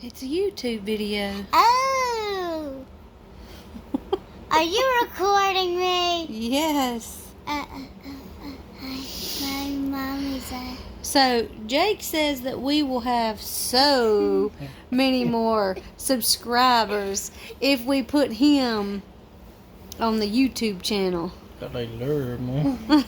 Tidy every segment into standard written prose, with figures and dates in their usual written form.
It's a YouTube video. Oh. Are you recording me? Yes. My mommy's So, Jake says that we will have so many more subscribers if we put him on the YouTube channel. Got they lure, man. No,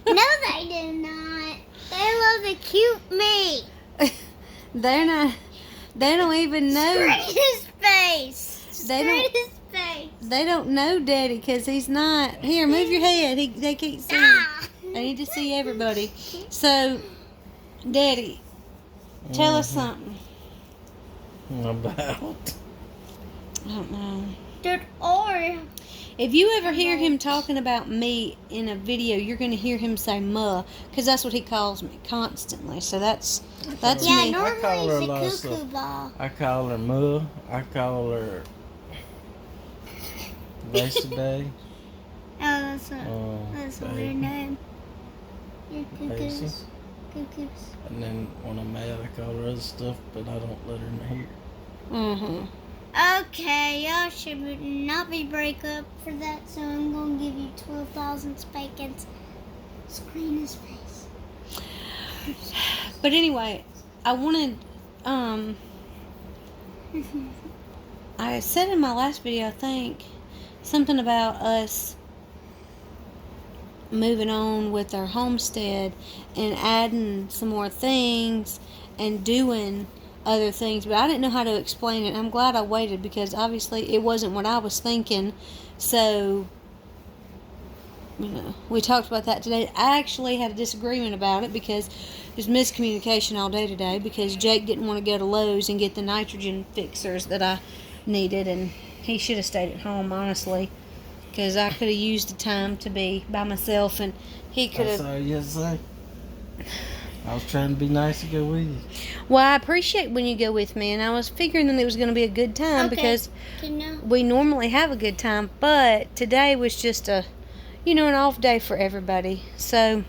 they do not. They love the cute me. They're not. They don't even know. Straight his face. They don't- Straight his face. They don't know Daddy because he's not. Here, move your head. They can't see. Ah. They need to see everybody. So, Daddy, tell us something. About. I don't know. Dude, or If you ever hear him talking about me in a video, you're going to hear him say "muh" because that's what he calls me constantly. So that's yeah, me. normally call her a it's lot of a cuckoo stuff. ball. I call her Ma. I call her Day. Oh, that's a weird Baby. name. Your Daisy. cuckoos. Cuckoos. And then when I'm mad, I call her other stuff, but I don't let her hear. Mm-hmm. Okay, y'all should not be break up for that, so I'm gonna give you 12,000 spankings. Screen his face. But anyway, I wanted. I said in my last video, I think, something about us moving on with our homestead and adding some more things and doing other things, but I didn't know how to explain it. I'm glad I waited because obviously it wasn't what I was thinking. So, we talked about that today. I actually had a disagreement about it because there's miscommunication all day today because Jake didn't want to go to Lowe's and get the nitrogen fixers that I needed, and he should have stayed at home, honestly, because I could have used the time to be by myself, and he could That's have. all you have to say. I was trying to be nice and go with you. Well, I appreciate when you go with me, and I was figuring that it was going to be a good time because we normally have a good time, but today was just an off day for everybody. So,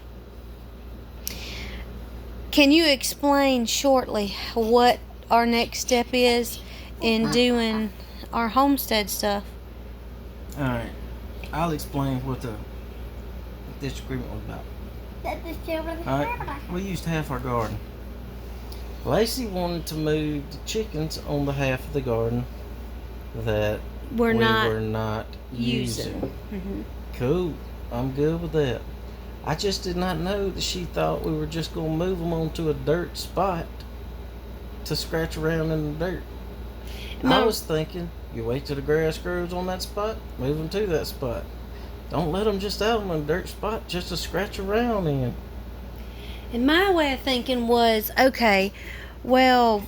can you explain shortly what our next step is in doing our homestead stuff? Alright. I'll explain what the disagreement was about. Alright. We used to have our garden. Lacey wanted to move the chickens on the half of the garden that We're we not were not using. Mm-hmm. Cool. I'm good with that. I just did not know that she thought we were just going to move them onto a dirt spot to scratch around in the dirt. I was thinking, you wait till the grass grows on that spot, move them to that spot. Don't let them just out on a dirt spot just to scratch around in. And my way of thinking was, okay, well,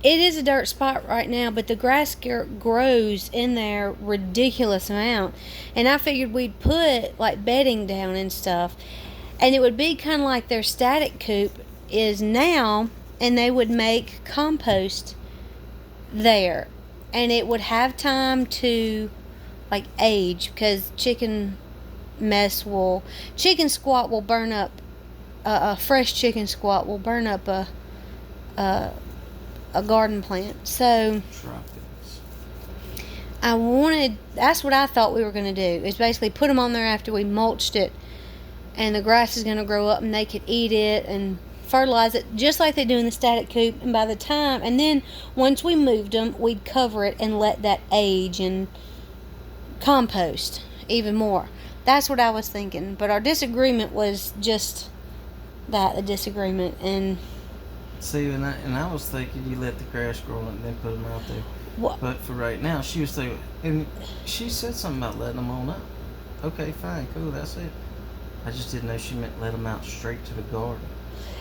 it is a dirt spot right now, but the grass grows in there ridiculous amount. And I figured we'd put like bedding down and stuff, and it would be kind of like their static coop is now, and they would make compost there, and it would have time to like age because chicken squat will burn up. A fresh chicken squat will burn up a garden plant. So Tropics. that's what I thought we were going to do, is basically put them on there after we mulched it, and the grass is going to grow up and they could eat it and fertilize it just like they do in the static coop. And by the time, and then once we moved them, we'd cover it and let that age and compost even more. That's what I was thinking. But our disagreement was just a disagreement. And see, and I was thinking you let the grass grow and then put them out there. what? But for right now, she was thinking, and she said something about letting them on up. Okay, fine, cool, that's it. I just didn't know she meant let them out straight to the garden.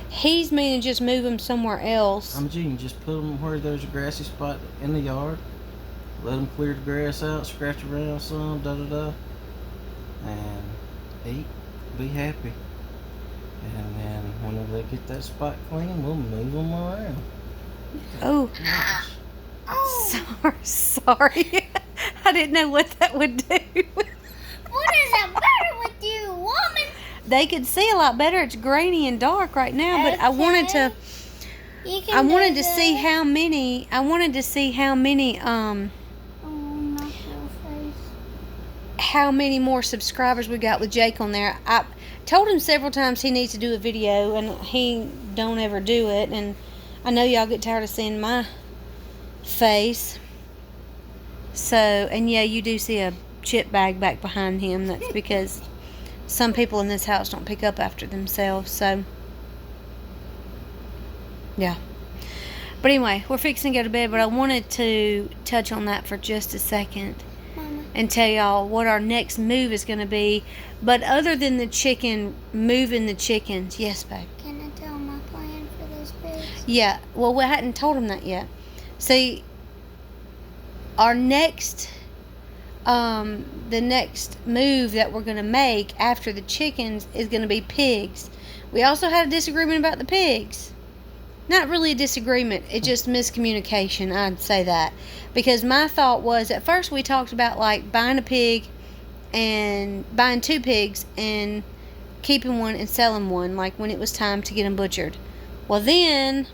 He's meaning just move them somewhere else. I'm Gene, just put them where there's a grassy spot in the yard. Let them clear the grass out, scratch around some, and eat, be happy. And then whenever they get that spot clean, we'll move them around. Oh, sorry. I didn't know what that would do. What is the matter with you, woman? They could see a lot better. It's grainy and dark right now, but I wanted to. You can I wanted do to see this. how many. I wanted to see how many. Oh, knock your face. How many more subscribers we got with Jake on there. I told him several times he needs to do a video, and he don't ever do it. And I know y'all get tired of seeing my face. So, and yeah, you do see a chip bag back behind him. That's because some people in this house don't pick up after themselves. So, yeah. But anyway, we're fixing to go to bed, but I wanted to touch on that for just a second Mama. and tell y'all what our next move is going to be. But other than the moving the chickens, yes, babe. Can I tell my plan for those pigs? Yeah, well, we hadn't told him that yet. See, our next, the next move that we're going to make after the chickens is going to be pigs. We also had a disagreement about the pigs. Not really a disagreement, it's just miscommunication, I'd say that. Because my thought was, at first we talked about like buying a pig and buying 2 pigs and keeping one and selling one, like when it was time to get them butchered. Well, then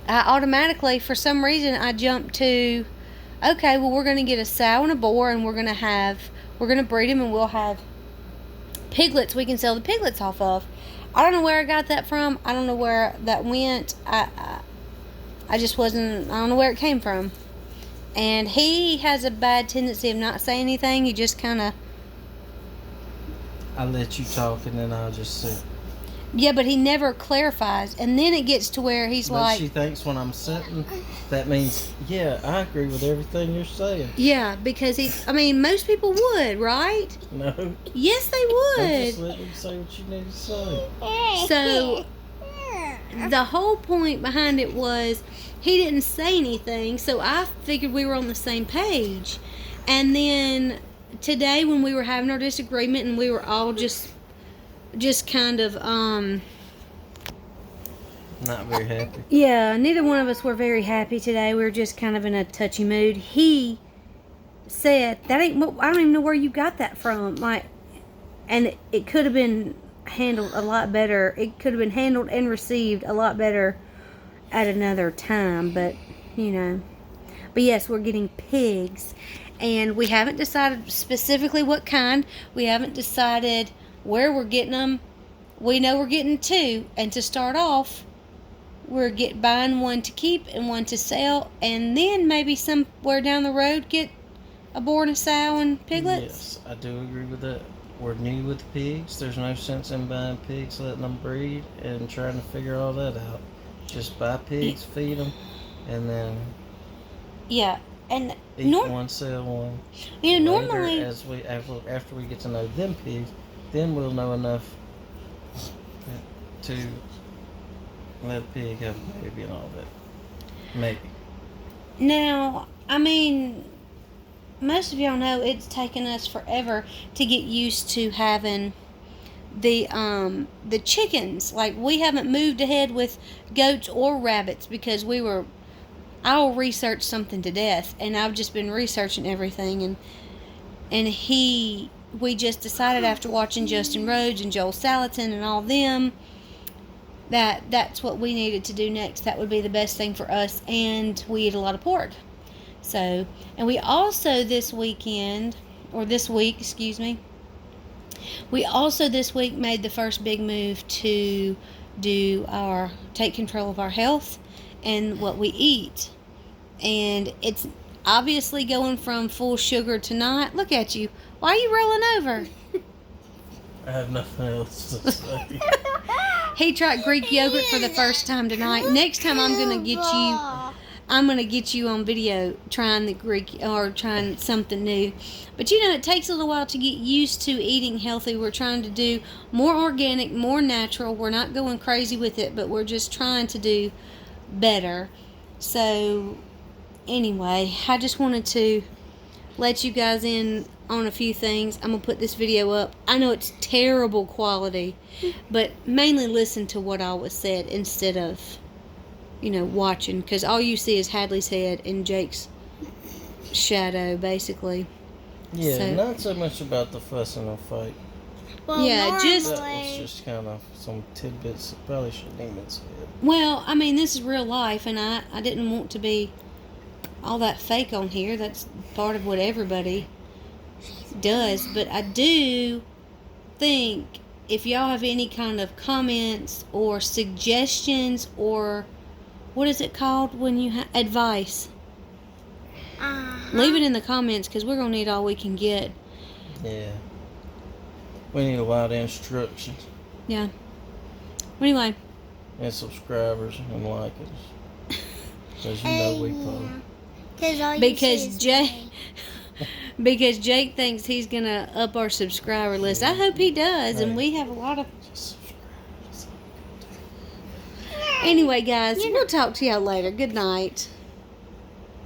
I automatically, for some reason, I jumped to, okay, well, we're going to get a sow and a boar, and we're going to breed them, and we'll have piglets we can sell the piglets off of. I don't know where I got that from. I don't know where that went. I just wasn't, I don't know where it came from. And he has a bad tendency of not saying anything. He just kind of, I let you talk and then I'll just sit. yeah, but he never clarifies. And then it gets to where he's But like, she thinks when I'm sitting, that means, yeah, I agree with everything you're saying. yeah, because most people would, right? No. Yes, they I'm just would. letting you say what you need to say. So the whole point behind it was he didn't say anything, so I figured we were on the same page. And then today, when we were having our disagreement and we were all just kind of Not very happy. yeah, neither one of us were very happy today. We were just kind of in a touchy mood. He said, "That ain't. I don't even know where you got that from." Like, and it could have been handled a lot better. It could have been handled and received a lot better at another time. But you know, but yes, we're getting pigs, and we haven't decided specifically what kind. We haven't decided where we're getting them. We know we're getting 2, and to start off, we're buying one to keep and one to sell, and then maybe somewhere down the road get a boar and a sow and piglets. Yes, I do agree with that. We're new with pigs. There's no sense in buying pigs, letting them breed, and trying to figure all that out. Just buy pigs, feed them, and then Yeah, and eat one, sell one. you know, Later, normally, after we get to know them pigs, then we'll know enough to let a pig have a baby and all that. Maybe. now, most of y'all know it's taken us forever to get used to having the chickens. Like, we haven't moved ahead with goats or rabbits because I'll research something to death, and I've just been researching everything, and we just decided after watching Justin Rhodes and Joel Salatin and all them that's what we needed to do next. That would be the best thing for us, and we eat a lot of pork. So, and we also this week, we also this week made the first big move to take control of our health and what we eat. And it's obviously going from full sugar to not. Look at you. Why are you rolling over? I have nothing else to say. He tried Greek yogurt for the first time tonight. Next time I'm going to get you on video trying the Greek or trying something new. But you know, it takes a little while to get used to eating healthy. We're trying to do more organic, more natural. We're not going crazy with it, but we're just trying to do better. So anyway, I just wanted to let you guys in on a few things. I'm going to put this video up. I know it's terrible quality, but mainly listen to what all was said instead of, watching, because all you see is Hadley's head and Jake's shadow, basically. Yeah, So- not so much about the fuss and the fight. Well, Yeah, That just- was normally- just kind of some tidbits that probably shouldn't even been said. Well, I mean, this is real life, and I didn't want to be all that fake on here. That's part of what everybody does. But I do think if y'all have any kind of comments or suggestions or what is it called when you have advice, leave it in the comments because we're going to need all we can get. Yeah. We need a lot of instructions Yeah. Anyway, and subscribers and likers. Because you know we post. Because all you Because see is Jay- me. because Jake thinks he's going to up our subscriber list. I hope he does, and Hey. we have a lot of... Just subscribe. That's all you gotta do. Anyway, guys, we'll talk to y'all later. Good night.